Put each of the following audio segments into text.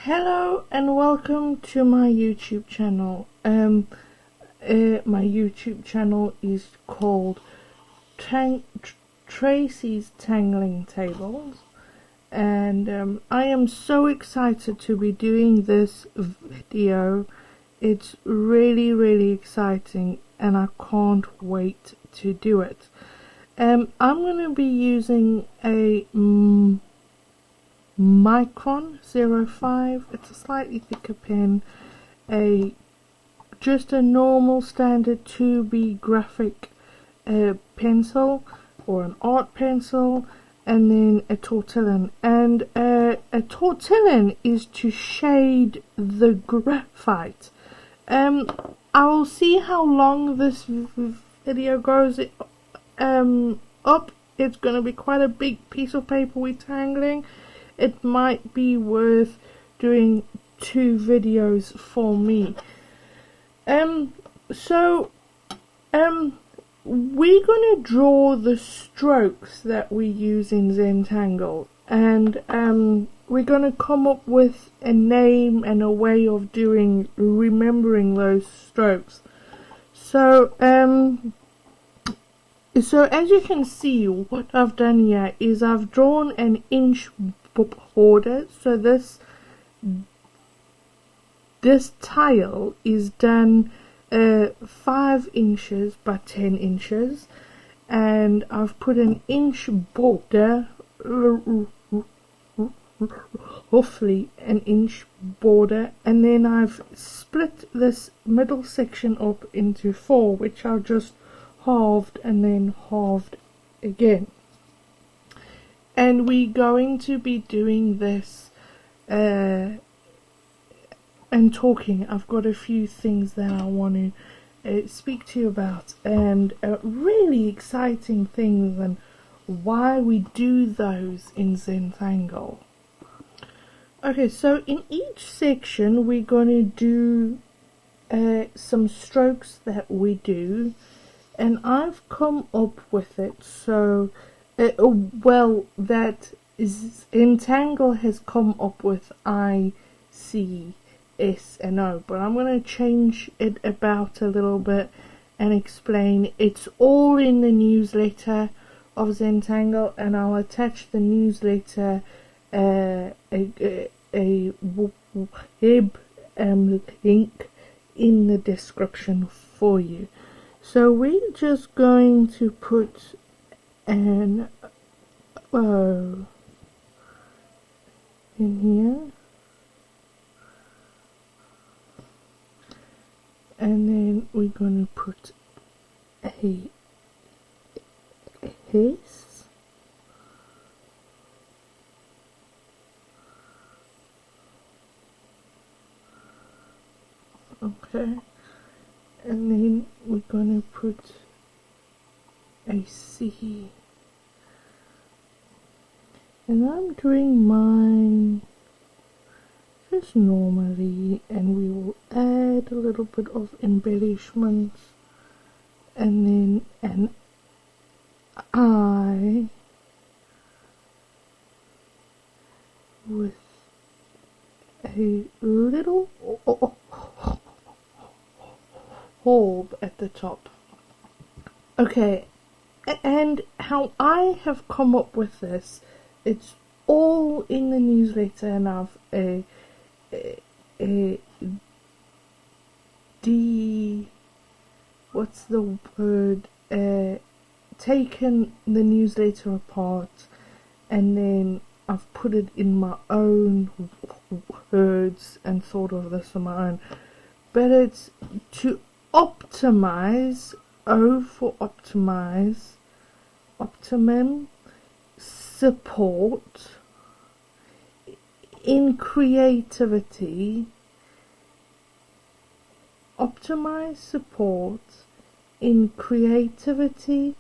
Hello and welcome to my YouTube channel. My YouTube channel is called Tracy's Tangling Tables, and I am so excited to be doing this video. It's really exciting and I can't wait to do it. I'm going to be using a Micron 05. It's a slightly thicker pen, just a normal standard 2B graphic pencil or an art pencil, and then a tortillon. And a tortillon is to shade the graphite. I will see how long this video goes up. It's going to be quite a big piece of paper we're tangling. It might be worth doing 2 videos for me. We're going to draw the strokes that we use in Zentangle, and we're going to come up with a name and a way of remembering those strokes. So as you can see, what I've done here is I've drawn an inch border. So this tile is done 5 inches by 10 inches, and I've put an inch border, roughly an inch border, and then I've split this middle section up into 4, which I've just halved and then halved again. And we're going to be doing this and talking. I've got a few things that I want to speak to you about, and really exciting things, and why we do those in Zentangle. Okay, so in each section we're going to do some strokes that we do, and I've come up with it. So that Zentangle has come up with ICSO, but I'm going to change it about a little bit and explain. It's all in the newsletter of Zentangle, and I'll attach the newsletter a web link in the description for you. So we're just going to put an O in here, and then we're going to put a S, okay, and then we're going to put a C. And I'm doing mine just normally, and we will add a little bit of embellishments, and then an I with a little orb at the top. Okay, and how I have come up with this, it's all in the newsletter, and I've taken the newsletter apart, and then I've put it in my own words and thought of this on my own. But it's to optimize, O for optimize, optimum, support in creativity, optimize support in creativity,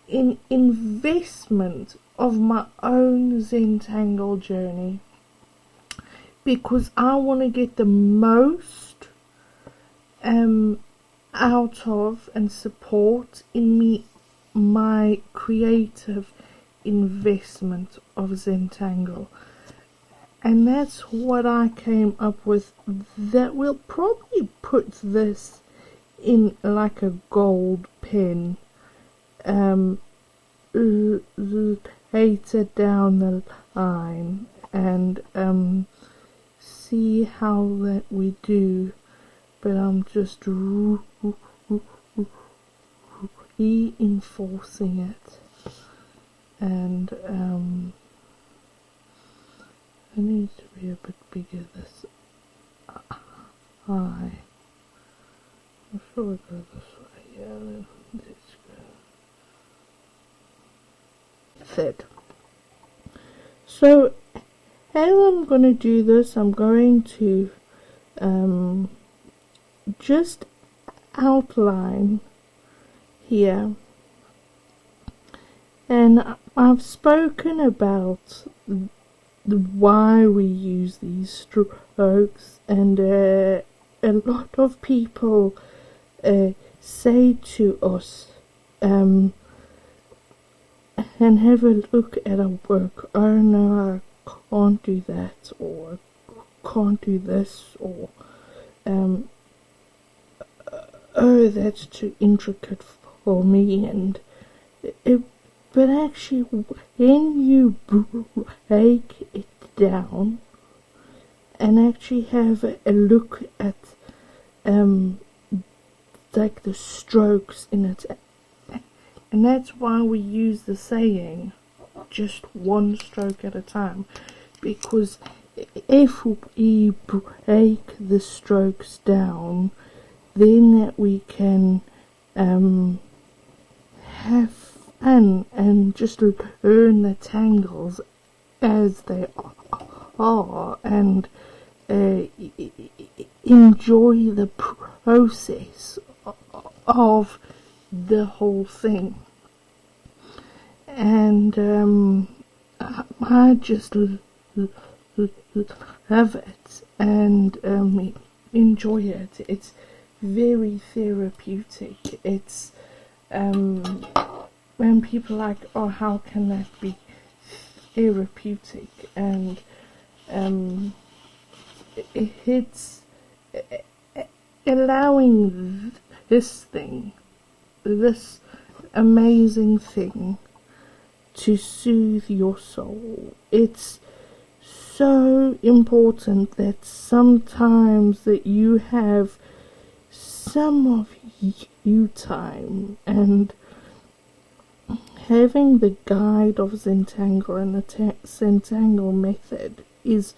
in investment of my own Zentangle journey, because I want to get the most out of and support in my creative investment of Zentangle. And that's what I came up with, that we'll probably put this in like a gold pen later down the line, and see how that we do. But I'm just reinforcing it, and I need to be a bit bigger this eye. I'm sure we go this way. Yeah, let's go. Third. So, how I'm going to do this, I'm going to just outline here. And I've spoken about why we use these strokes, and a lot of people say to us, and have a look at our work, oh no, I can't do that, or can't do this, or oh, that's too intricate for me. And but actually, when you break it down and actually have a look at like the strokes in it, and that's why we use the saying, just one stroke at a time, because if we break the strokes down, then that we can have fun and just learn the tangles as they are, and enjoy the process of the whole thing. And I just love it and enjoy it. It's very therapeutic. It's when people are like, oh, how can that be therapeutic? And it's allowing this amazing thing to soothe your soul. It's so important that sometimes that you have some of you time, and having the guide of Zentangle and the Zentangle method is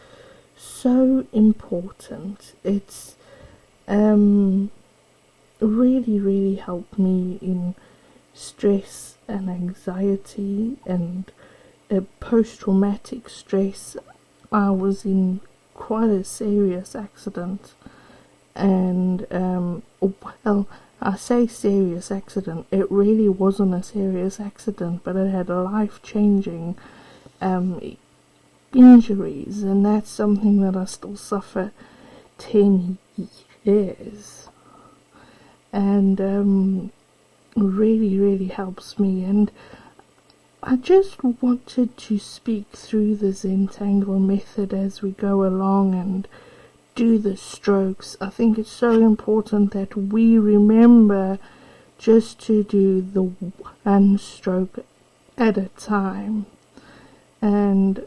so important. It's really helped me in stress and anxiety and post-traumatic stress. I was in quite a serious accident, and well, I say serious accident, it really wasn't a serious accident, but it had life-changing injuries, and that's something that I still suffer 10 years, and really helps me. And I just wanted to speak through the Zentangle method as we go along and do the strokes. I think it's so important that we remember just to do the one stroke at a time. And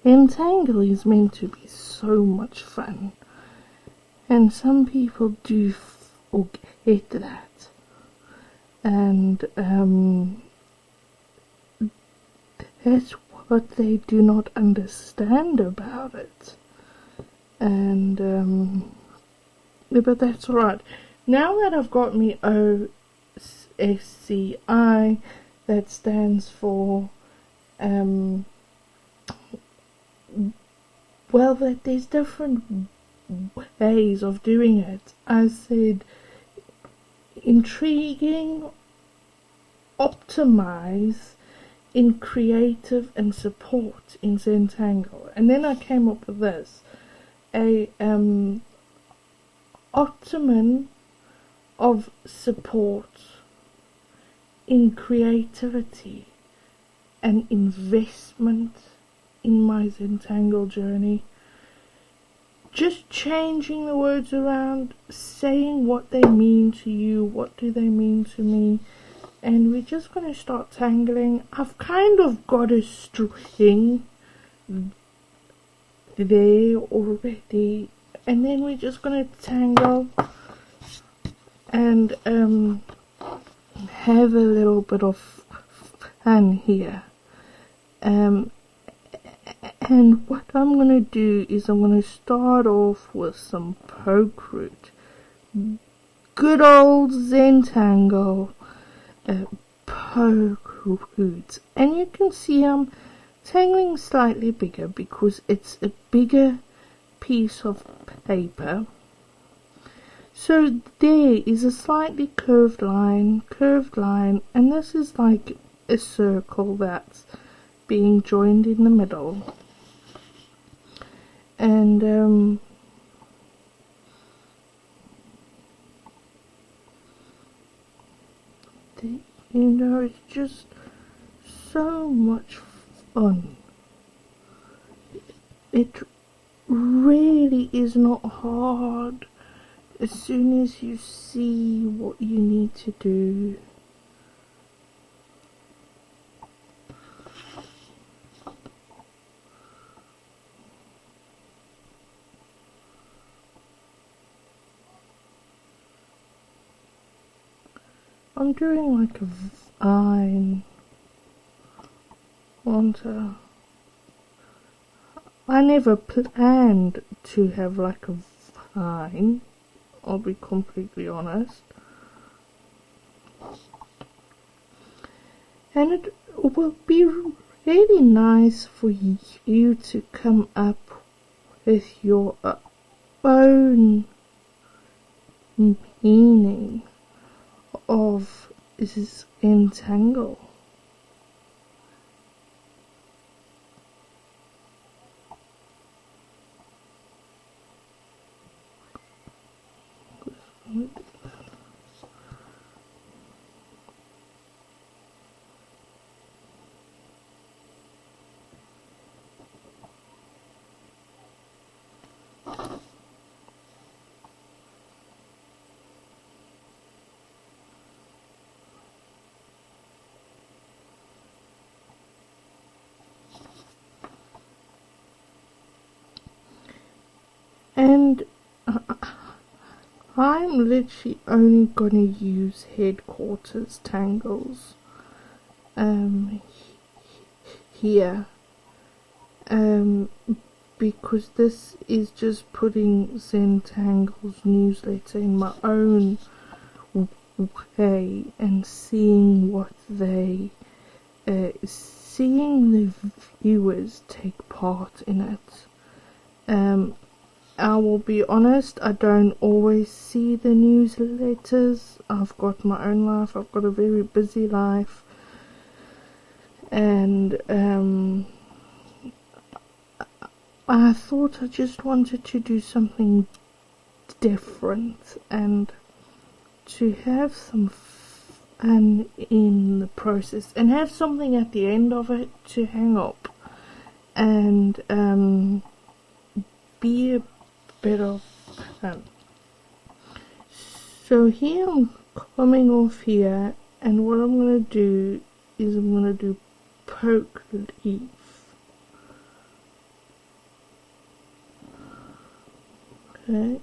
Zentangle is meant to be so much fun, and some people do forget that, and that's what they do not understand about it. And but that's alright. Now that I've got me OSCI, that stands for well, that there's different ways of doing it. I said intriguing, optimize, in creative, and support in Zentangle. And then I came up with this, a optimum of support in creativity, an investment in my Zentangle journey. Just changing the words around, saying what they mean to you, what do they mean to me, and we're just going to start tangling. I've kind of got a string there already, and then we're just going to tangle and have a little bit of fun here. And what I'm going to do is I'm going to start off with some poke root. Good old Zentangle poke root. And you can see I'm tangling slightly bigger because it's a bigger piece of paper. So there is a slightly curved line, and this is like a circle that's being joined in the middle. And you know, it's just so much fun. It really is not hard as soon as you see what you need to do. I'm doing like a vine. I never planned to have like a vine, I'll be completely honest. And it will be really nice for you to come up with your own meaning of this Zentangle. And I'm literally only gonna use headquarters tangles here, because this is just putting Zentangle's newsletter in my own way and seeing what they seeing the viewers take part in it. I will be honest, I don't always see the newsletters. I've got my own life, I've got a very busy life, and I thought I just wanted to do something different and to have some fun in the process and have something at the end of it to hang up and be a bit of fun. So here I'm coming off here, and what I'm going to do is I'm going to do poke leaf. Okay.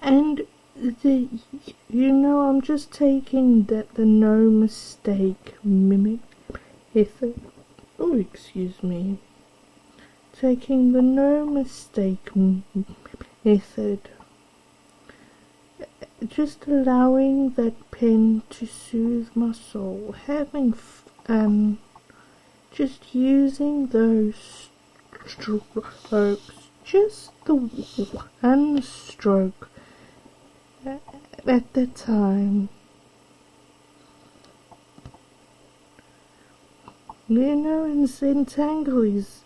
And I'm just taking the no mistake method. Oh, excuse me. Taking the no mistake method. Just allowing that pen to soothe my soul. Having fun. Just using those strokes. Just the one stroke. at the time, and Zentangle is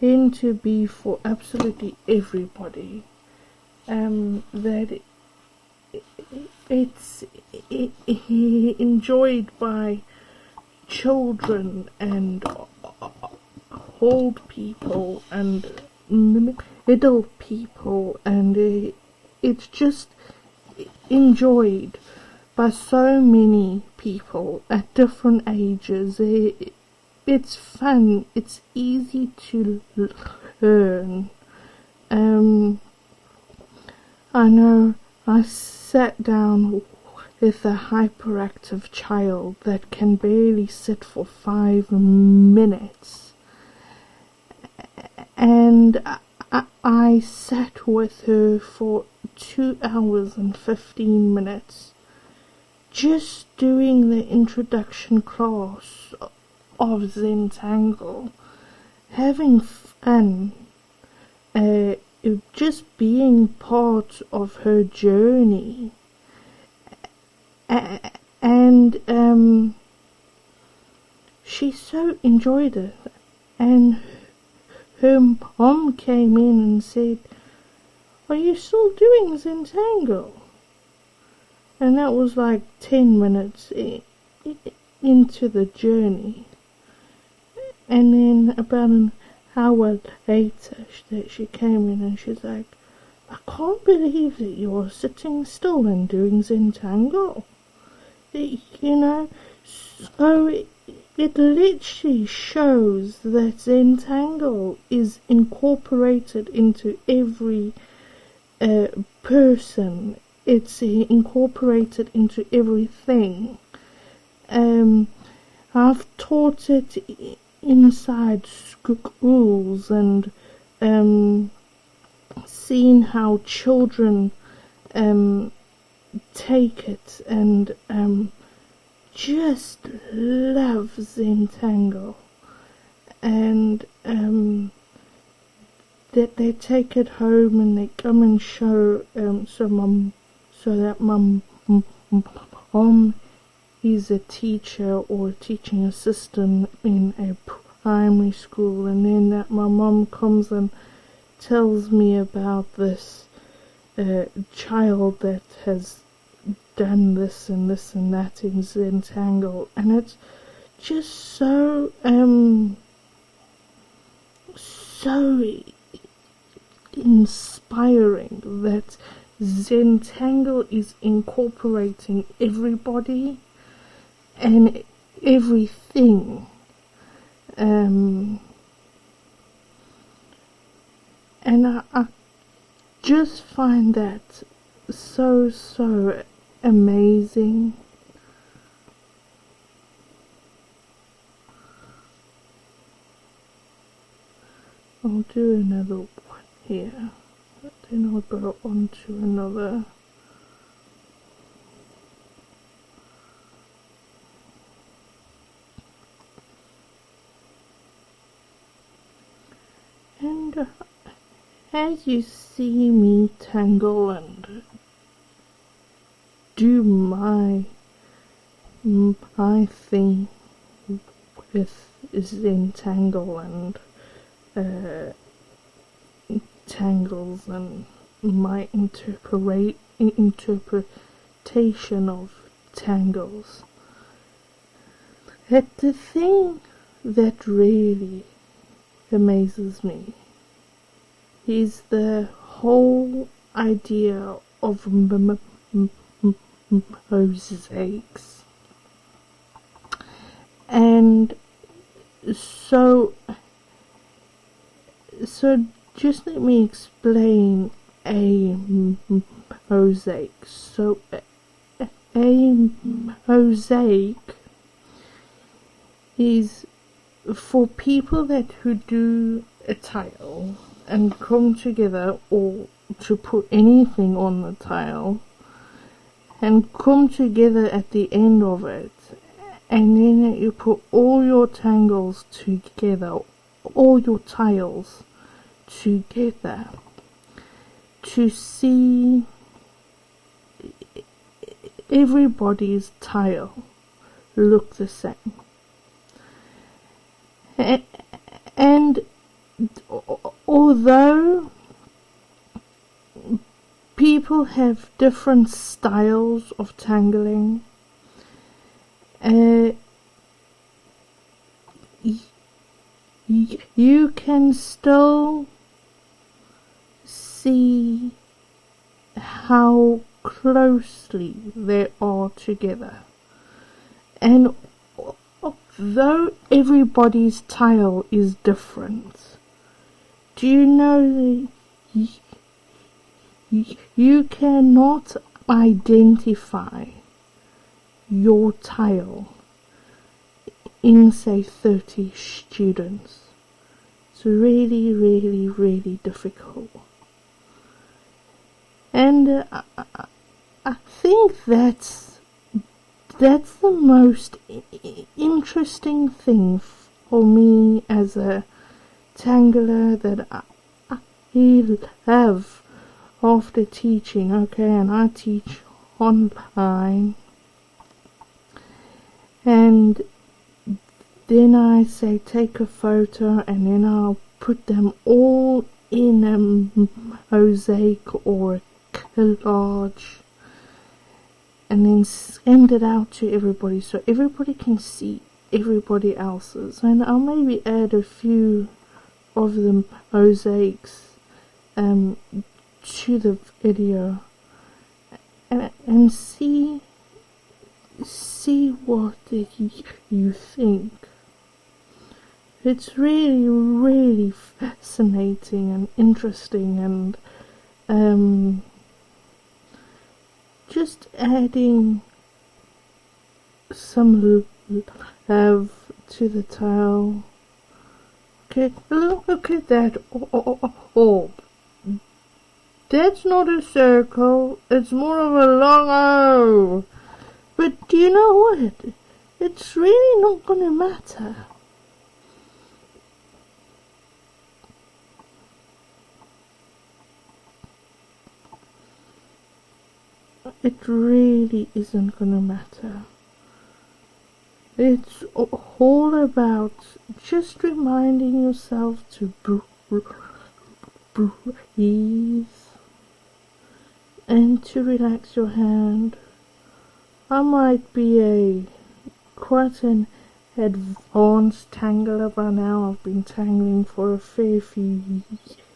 meant to be for absolutely everybody. That it's enjoyed by children and old people and middle people, and it's just enjoyed by so many people at different ages. It's fun, it's easy to learn. I know I sat down with a hyperactive child that can barely sit for 5 minutes, and I sat with her for 2 hours and 15 minutes just doing the introduction class of Zentangle, having fun, just being part of her journey. And she so enjoyed it, and her mom came in and said, "Are you still doing Zentangle?" And that was like 10 minutes into the journey. And then about an hour later she came in and she's like, "I can't believe that you're sitting still and doing Zentangle." So it literally shows that Zentangle is incorporated into every person. It's incorporated into everything. I've taught it inside schools and seen how children take it and just love Zentangle, and that they take it home and they come and show so that mum is a teacher or a teaching assistant in a primary school, and then that my mum comes and tells me about this child that has done this and this and that in Zentangle, and it's just so inspiring that Zentangle is incorporating everybody and everything. And I just find that so amazing. I'll do another one here, but then I'll go on to another. And as you see me tangle and do my thing with Zentangle and Tangles and my interpretation of Tangles, that the thing that really amazes me is the whole idea of mosaics. And so just let me explain a mosaic. So a mosaic is for people who do a tile and come together, or to put anything on the tile and come together at the end of it, and then you put all your tangles together, all your tiles together, to see everybody's tile look the same. And although people have different styles of tangling, you can still see how closely they are together. And though everybody's tile is different, do you know that you cannot identify your tile in, say, 30 students? It's really, really, really difficult. And I think that's the most interesting thing for me as a tangler that I have after teaching. Okay, and I teach online, and then I say take a photo, and then I'll put them all in a mosaic or a collage, and then send it out to everybody so everybody can see everybody else's. And I'll maybe add a few of the mosaics to the video, and see what you think. It's really, really fascinating and interesting, and just adding some love to the tile. Okay, look at that orb. That's not a circle, it's more of a long O. But do you know what? It's really not gonna matter. It really isn't gonna matter. It's all about just reminding yourself to breathe and to relax your hand. I might be quite an advanced tangler by now. I've been tangling for a fair few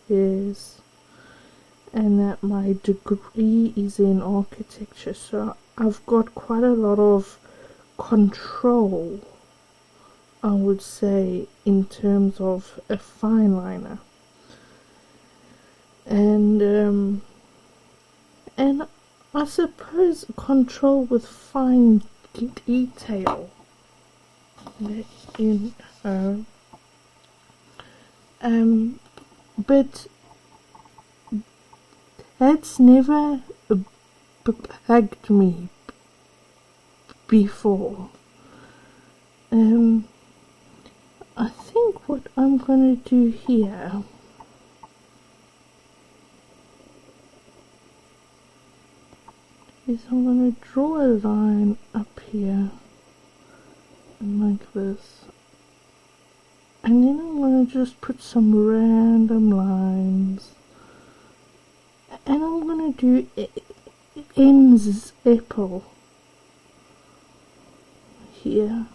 years, and that my degree is in architecture, so I've got quite a lot of control, I would say, in terms of a fine liner. And I suppose control with fine detail, you know. But that's never bugged me before. I think what I'm gonna do here is I'm gonna draw a line up here and like this, and then I'm gonna just put some random lines, and I'm gonna do ends apple here.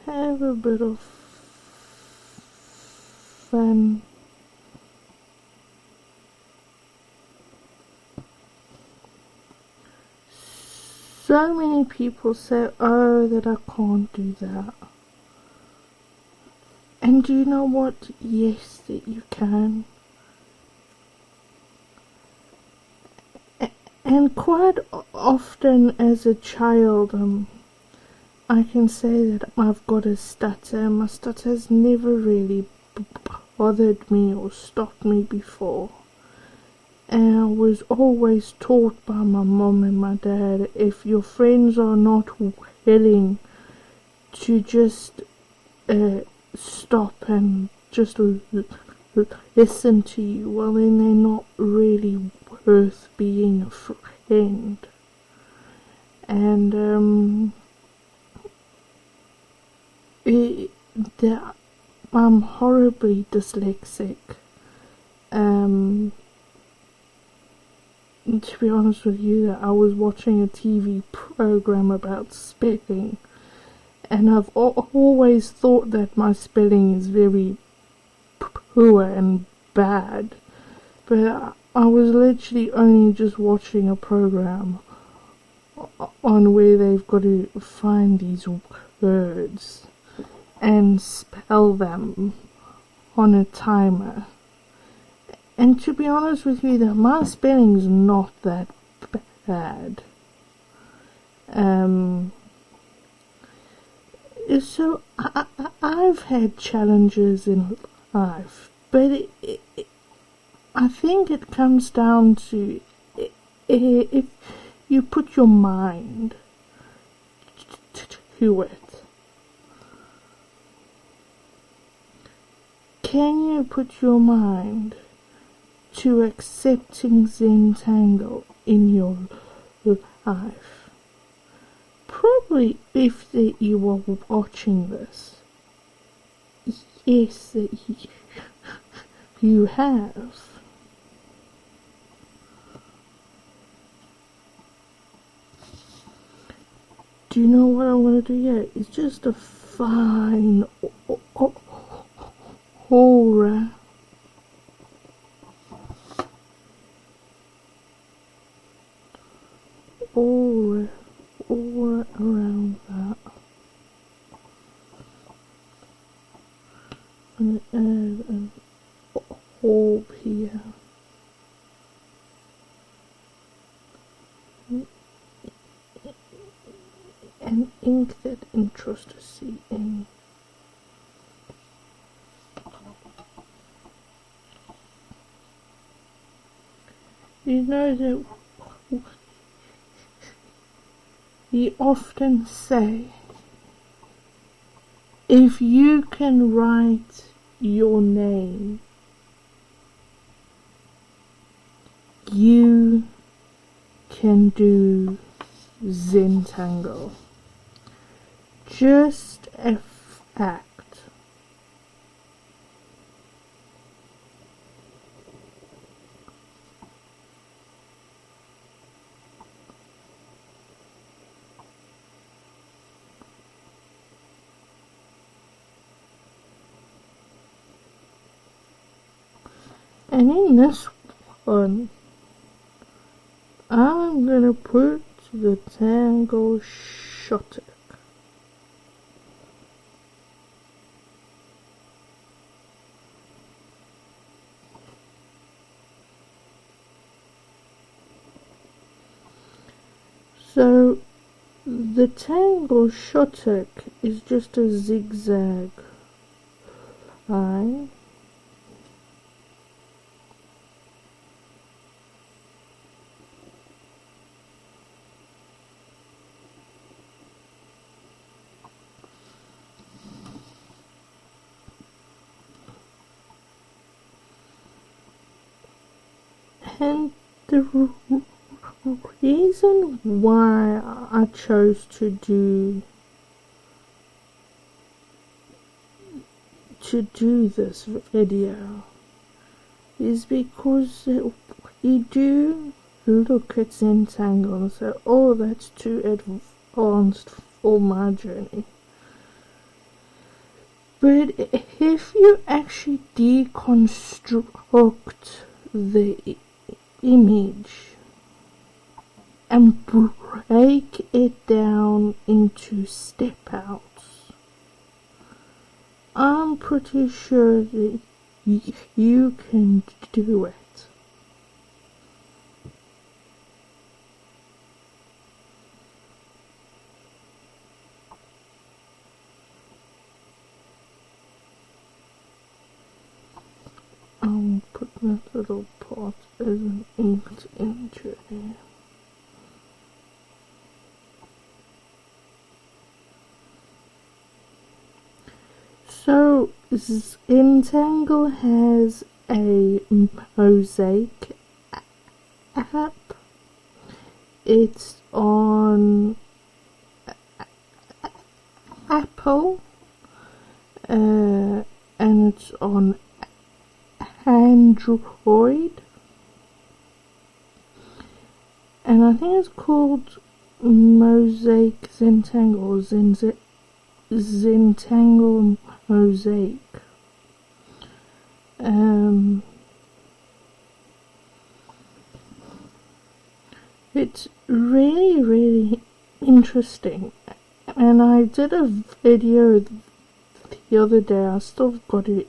Have a bit of fun. So many people say, oh, that I can't do that. And do you know what? Yes, that you can. And quite often as a child, I can say that I've got a stutter. My stutter has never really bothered me or stopped me before. And I was always taught by my mom and my dad, if your friends are not willing to just stop and just listen to you, well then they're not really worth being a friend. And I'm horribly dyslexic. To be honest with you, I was watching a TV program about spelling, and I've always thought that my spelling is very poor and bad, but I was literally only just watching a program on where they've got to find these words and spell them on a timer. And to be honest with you, that my spelling's not that bad. So I've had challenges in life, but I think it comes down to if you put your mind to it. Can you put your mind to accepting Zentangle in your life? Probably if you are watching this, yes, that you have. Do you know what I want to do yet? It's just a fine aura. Aura around that. I'm going to add a orb here. And ink that interest to see in. You know that we often say, if you can write your name, you can do Zentangle. Just a fact. And in this one, I'm gonna put the tangle stoke. So the tangle stoke is just a zigzag line. And the reason why I chose to do this video is because you do look at Zentangle and say, oh, that's too advanced for my journey. But if you actually deconstruct the image and break it down into step outs, I'm pretty sure that you can do it. I'll put that little part as an inked into there. So Zentangle has a mosaic app. It's on Apple, and it's on Android, and I think it's called Mosaic Zentangle, Zentangle Mosaic. It's really interesting, and I did a video the other day. I still got to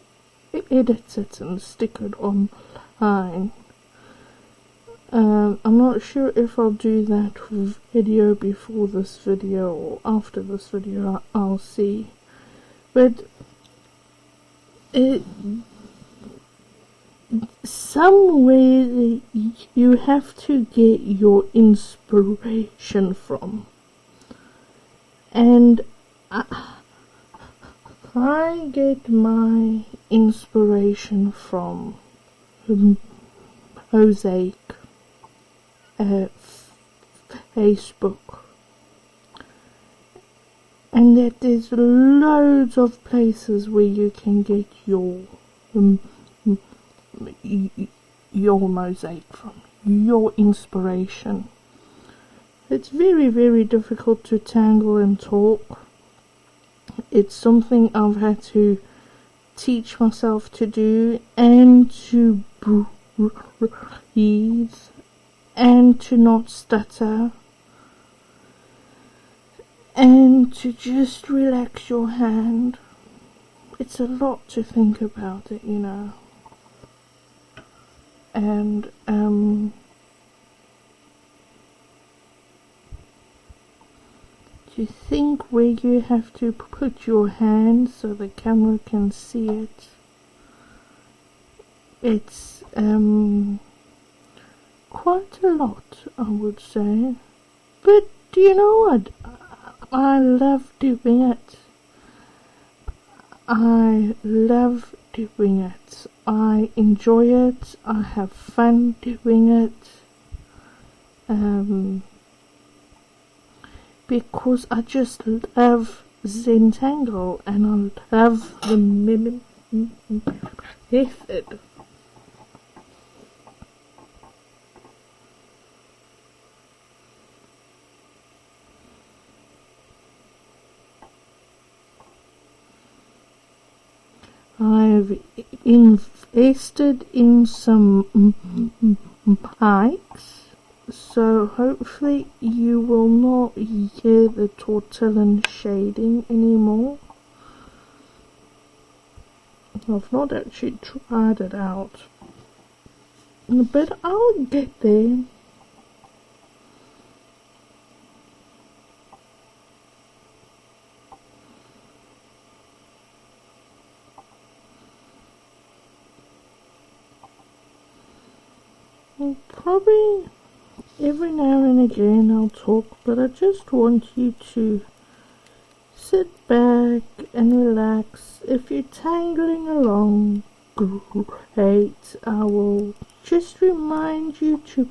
edit it and stick it online. I'm not sure if I'll do that video before this video or after this video. I'll see. But somewhere you have to get your inspiration from, and I get my inspiration from Mosaic, Facebook, and that there's loads of places where you can get your mosaic from, your inspiration. It's very difficult to tangle and talk. It's something I've had to teach myself to do, and to breathe, and to not stutter, and to just relax your hand. It's a lot to think about it, you know. And to think where you have to put your hand so the camera can see it. It's quite a lot, I would say. But do you know what? I love doing it. I love doing it. I enjoy it. I have fun doing it. Because I just love Zentangle, and I love the method. I've invested in some mics, so hopefully you will not hear the tortillon shading anymore. I've not actually tried it out, but I'll get there. Probably every now and again I'll talk, but I just want you to sit back and relax. If you're tangling along, great. I will just remind you to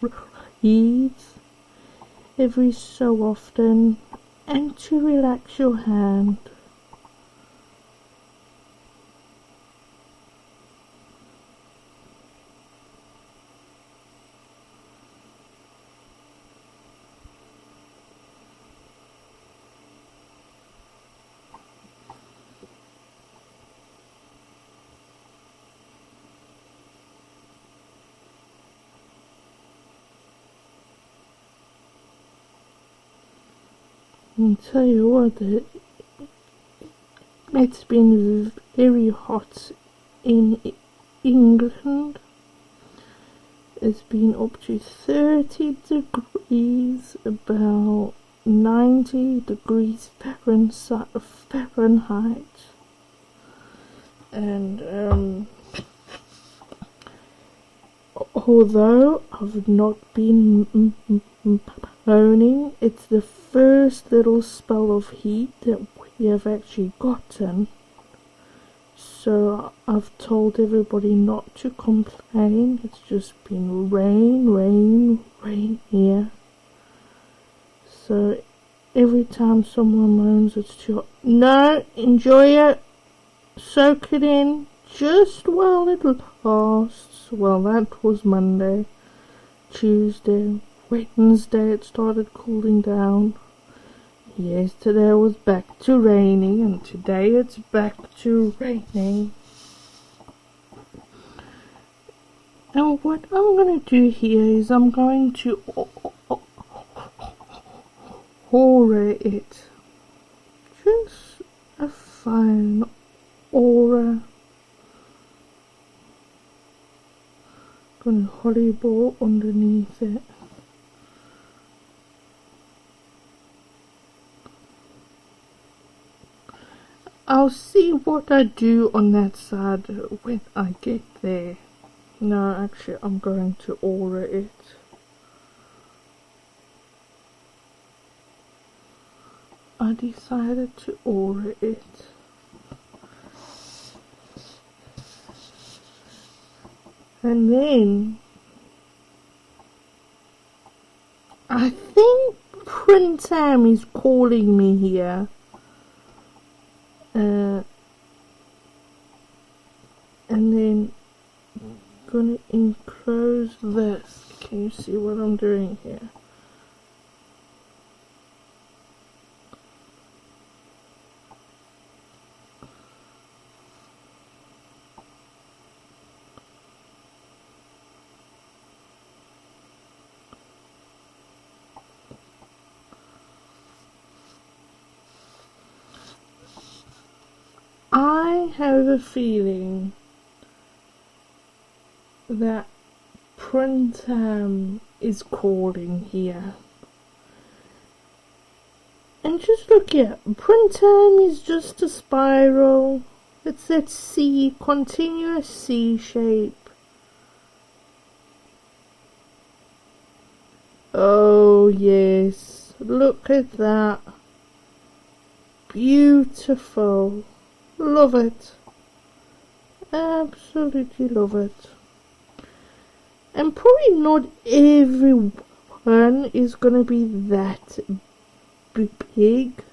breathe every so often, and to relax your hand. I'll tell you what, it's been very hot in England. It's been up to 30 degrees, about 90 degrees Fahrenheit. And although I've not been moaning, it's the first little spell of heat that we have actually gotten So I've told everybody not to complain. It's just been rain here. So every time someone moans it's too hot, no, enjoy it, soak it in, just while it lasts. Well, that was Monday. Tuesday, Wednesday it started cooling down. Yesterday it was back to raining, and today it's back to raining. And what I'm going to do here is I'm going to aura it. Just a fine aura. Gonna volleyball underneath it. I'll see what I do on that side when I get there. No, actually I'm going to aura it. I decided to aura it. And then I think Printam is calling me here. And then I'm gonna enclose this. Can you see what I'm doing here? I have a feeling that Printam is calling here. And just look here, Printam is just a spiral. It's that C, continuous C shape. Oh yes, look at that. Beautiful. Love it. Absolutely love it. And probably not everyone is gonna be that big.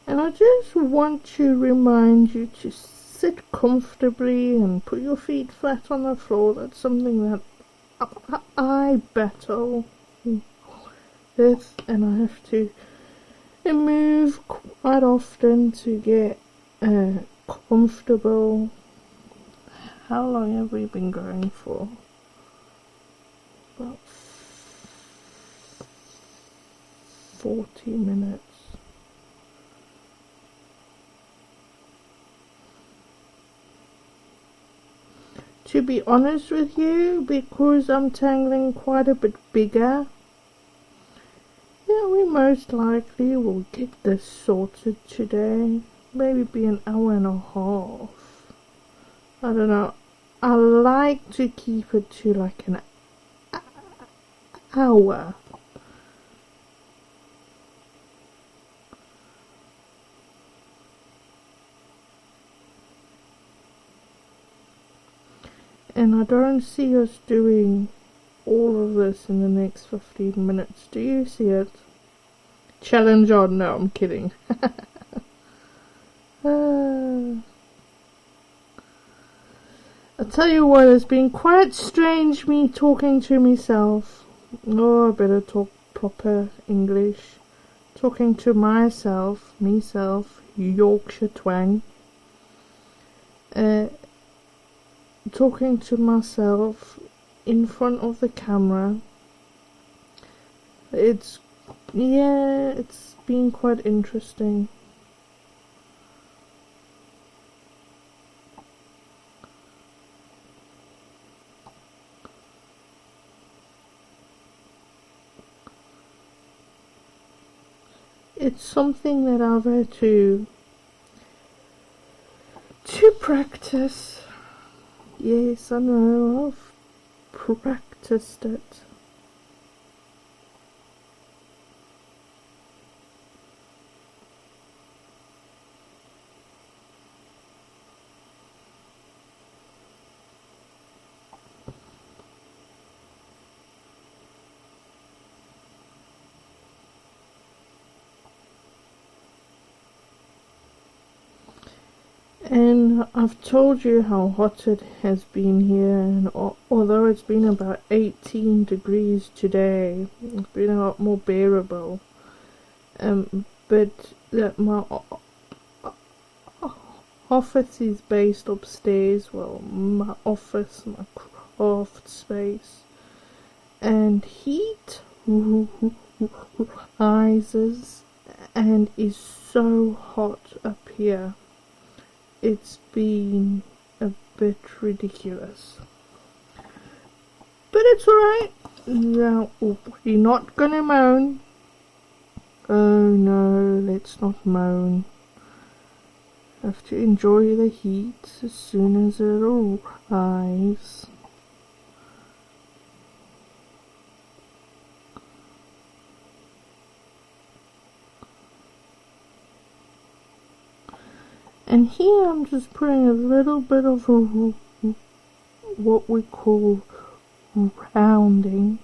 And I just want to remind you to sit comfortably and put your feet flat on the floor. That's something that I battle with, and I have to move quite often to get comfortable. How long have we been going for? About 40 minutes. To be honest with you, because I'm tangling quite a bit bigger, yeah, we most likely will get this sorted today. Maybe be an hour and a half. I don't know. I like to keep it to like an hour. And I don't see us doing all of this in the next 15 minutes. Do you see it? Challenge on. No, I'm kidding. I tell you what, it's been quite strange me talking to myself. Oh, I better talk proper English. Talking to myself, Yorkshire twang. uh, talking to myself in front of the camera. It's been quite interesting. It's something that I've had to practice. Yes, I know, I've practiced it. And I've told you how hot it has been here, and although it's been about 18 degrees today, it's been a lot more bearable. But my office is based upstairs, well, my office, my craft space, and heat rises and is so hot up here. It's been a bit ridiculous. But it's alright. Now, we're not gonna moan. Oh no, let's not moan. Have to enjoy the heat as soon as it arrives. And here I'm just putting a little bit of what we call rounding.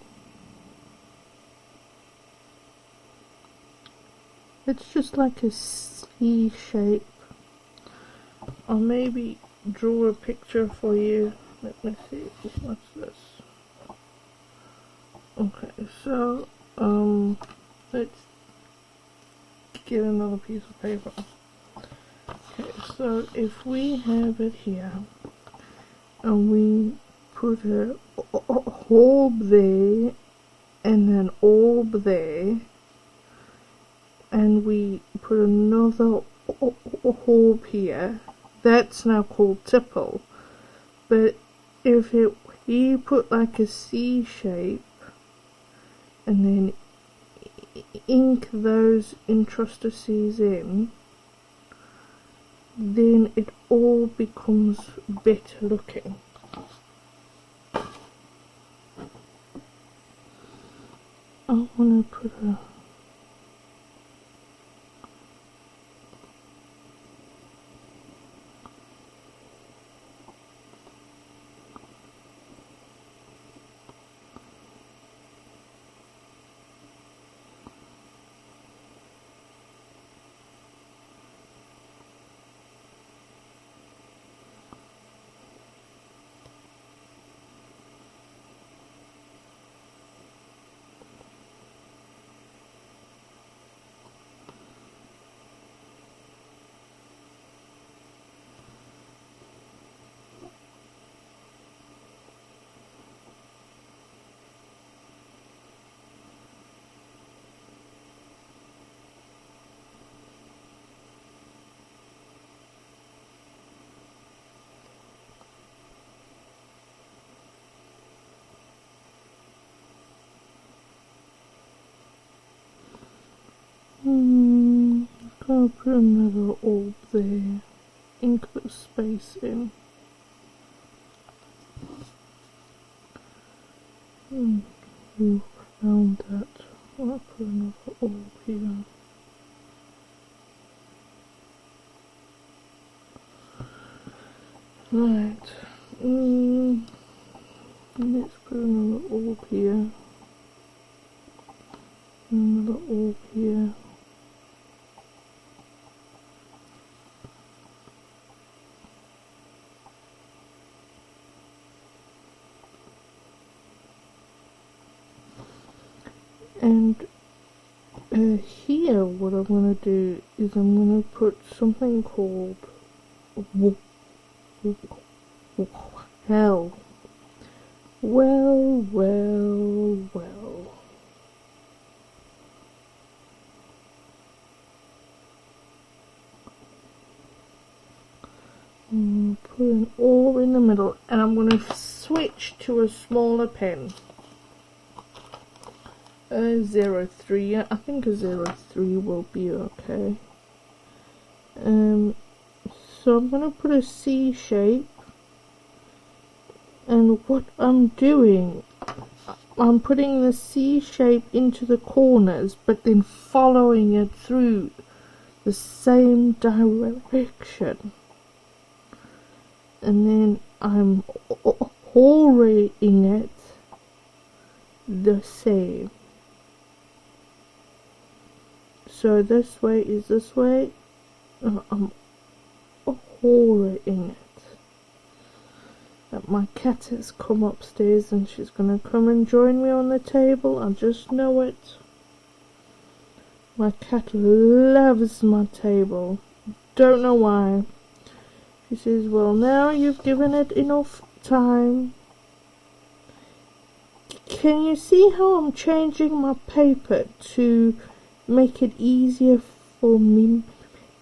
It's just like a C shape. I'll maybe draw a picture for you. Let me see. What's this? Okay, so let's get another piece of paper. Okay, so if we have it here and we put a orb there and an orb there, and we put another orb here, that's now called tipple. But if you put like a C shape and then ink those interstices in, then it all becomes better looking. I want to put a gonna put another orb there, ink the space in. Around that, I'll put another orb here. Right, let's put another orb here, another orb here. And here what I'm going to do is I'm going to put something called Well, well, well, well. Put it all in the middle, and I'm going to switch to a smaller pen. 03. I think a 03 will be okay. So I'm going to put a C shape, and what I'm doing, I'm putting the C shape into the corners, but then following it through the same direction. And then I'm holding it the same. So this way is this way. I'm holding it. My cat has come upstairs and she's gonna come and join me on the table. I just know it. My cat loves my table. Don't know why. She says, well, now you've given it enough time. Can you see how I'm changing my paper to make it easier for me?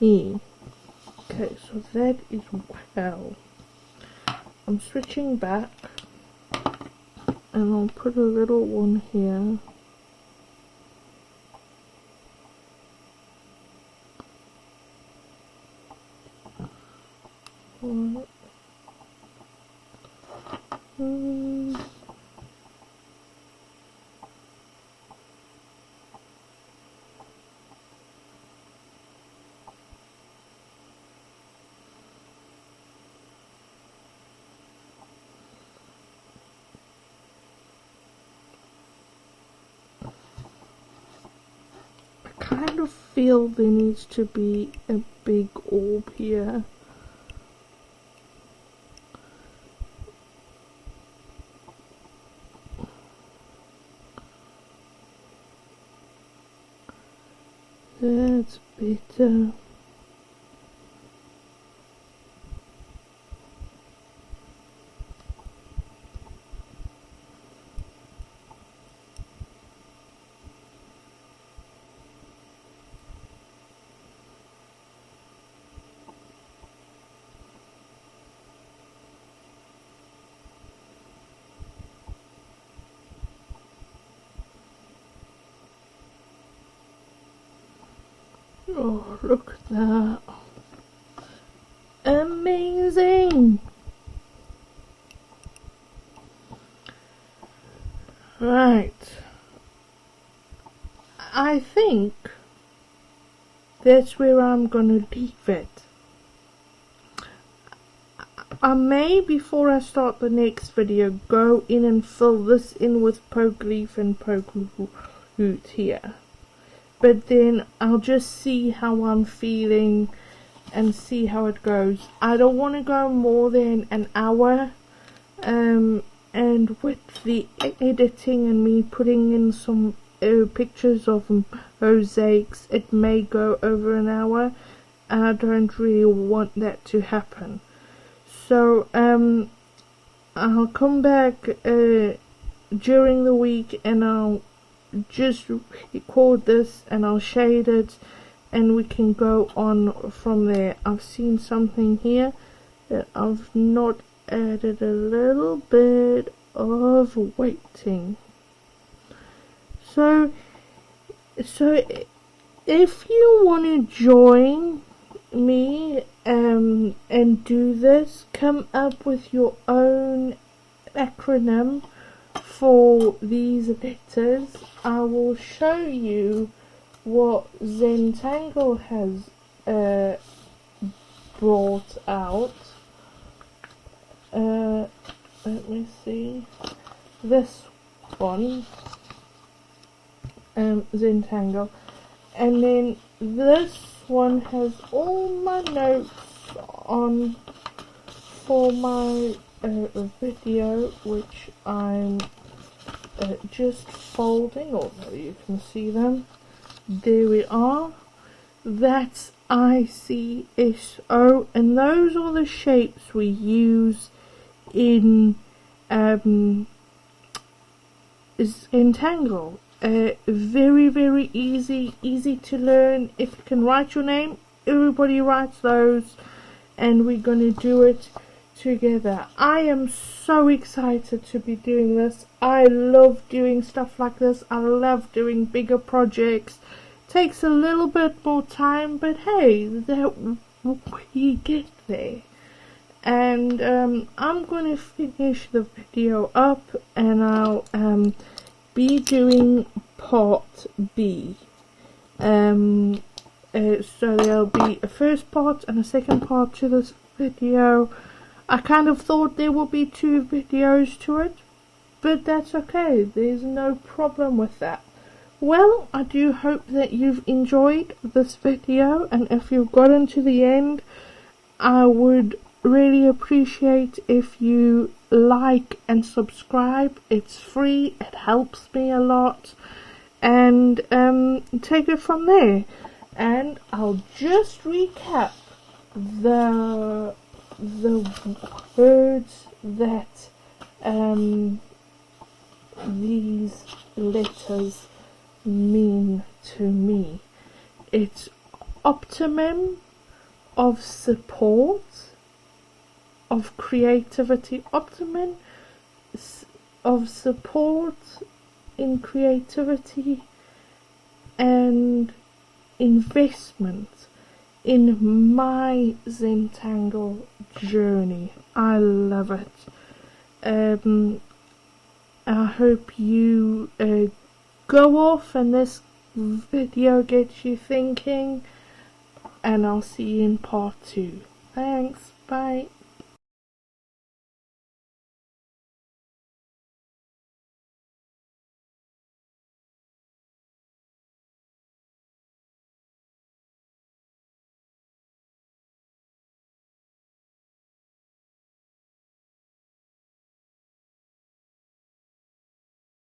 Okay, so that is well. I'm switching back, and I'll put a little one here. Right. I kind of feel there needs to be a big orb here. That's better. Oh, look at that. Amazing! Right. I think that's where I'm gonna leave it. I may, before I start the next video, go in and fill this in with poke leaf and poke root here. But then I'll just see how I'm feeling and see how it goes. I don't want to go more than an hour, and with the editing and me putting in some pictures of mosaics, it may go over an hour, and I don't really want that to happen. So I'll come back during the week, and I'll just record this and I'll shade it, and we can go on from there. I've seen something here that I've not added a little bit of weighting. So if you want to join me and do this, come up with your own acronym for these letters. I will show you what Zentangle has brought out. Let me see. This one, Zentangle, and then this one has all my notes on for my video, which I'm just folding, although you can see them. There we are. That's ICSO, and those are the shapes we use in Zentangle. Very, very easy to learn. If you can write your name, everybody writes those, and we're going to do it together. I am so excited to be doing this. I love doing stuff like this. I love doing bigger projects. Takes a little bit more time, but hey, we get there. And I'm going to finish the video up, and I'll be doing part B. So there'll be a first part and a second part to this video. I kind of thought there would be 2 videos to it, but that's okay. There's no problem with that. Well, I do hope that you've enjoyed this video, and if you've gotten to the end, I would really appreciate if you like and subscribe. It's free, it helps me a lot, and take it from there. And I'll just recap the words that these letters mean to me. It's optimum of support, of creativity, optimum of support in creativity and investment in my Zentangle journey. I love it. I hope you go off and this video gets you thinking, and I'll see you in part 2. Thanks, bye.